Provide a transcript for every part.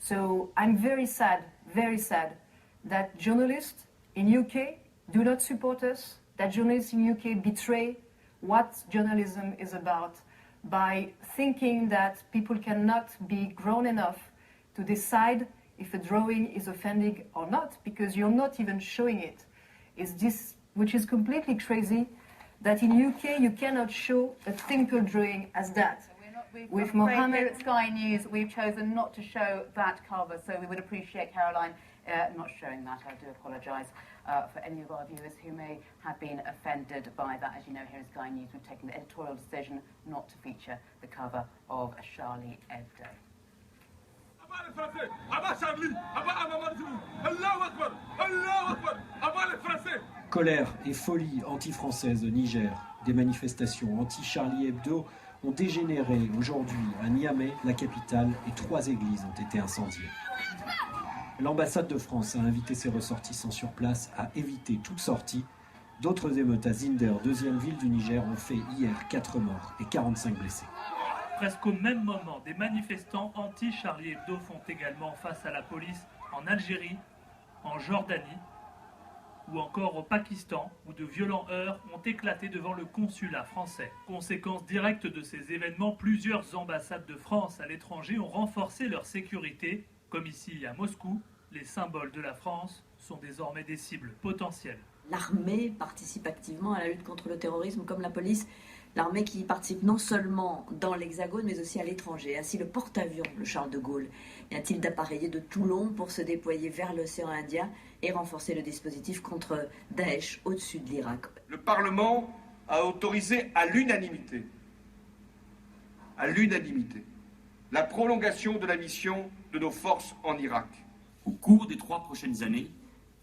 So I'm very sad that journalists in UK do not support us, that journalists in UK betray what journalism is about by thinking that people cannot be grown enough to decide if a drawing is offending or not, because you're not even showing it. It's this, which is completely crazy, that in UK you cannot show a simple drawing as that. With Mohammed here at Sky News, we've chosen not to show that cover, so we would appreciate Caroline not showing that. I do apologise for any of our viewers who may have been offended by that. As you know, here at Sky News, we've taken the editorial decision not to feature the cover of Charlie Hebdo. Colère et folie anti-française au Niger, des manifestations anti-Charlie Hebdo ont dégénéré aujourd'hui à Niamey, la capitale, et 3 églises ont été incendiées. L'ambassade de France a invité ses ressortissants sur place à éviter toute sortie. D'autres émeutes à Zinder, deuxième ville du Niger, ont fait hier 4 morts et 45 blessés. Presque au même moment, des manifestants anti-Charlie Hebdo font également face à la police en Algérie, en Jordanie ou encore au Pakistan, où de violents heurts ont éclaté devant le consulat français. Conséquence directe de ces événements, plusieurs ambassades de France à l'étranger ont renforcé leur sécurité. Comme ici à Moscou, les symboles de la France sont désormais des cibles potentielles. L'armée participe activement à la lutte contre le terrorisme, comme la police. L'armée qui participe non seulement dans l'Hexagone, mais aussi à l'étranger. Ainsi, le porte-avions, le Charles de Gaulle, vient-il d'appareiller de Toulon pour se déployer vers l'océan Indien et renforcer le dispositif contre Daesh au-dessus de l'Irak. Le Parlement a autorisé à l'unanimité, la prolongation de la mission de nos forces en Irak. Au cours des 3 prochaines années,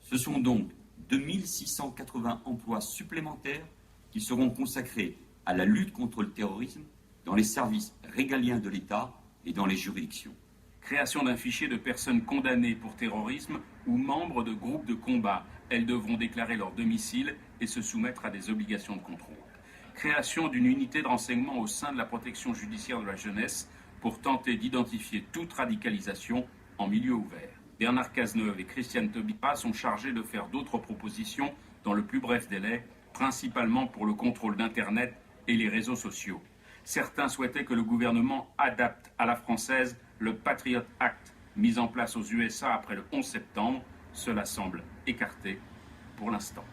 ce sont donc 2680 emplois supplémentaires qui seront consacrés à la lutte contre le terrorisme dans les services régaliens de l'État et dans les juridictions. Création d'un fichier de personnes condamnées pour terrorisme ou membres de groupes de combat. Elles devront déclarer leur domicile et se soumettre à des obligations de contrôle. Création d'une unité de renseignement au sein de la protection judiciaire de la jeunesse pour tenter d'identifier toute radicalisation en milieu ouvert. Bernard Cazeneuve et Christiane Taubira sont chargés de faire d'autres propositions dans le plus bref délai, principalement pour le contrôle d'Internet et les réseaux sociaux. Certains souhaitaient que le gouvernement adapte à la française le Patriot Act mis en place aux USA après le 11 septembre. Cela semble écarté pour l'instant.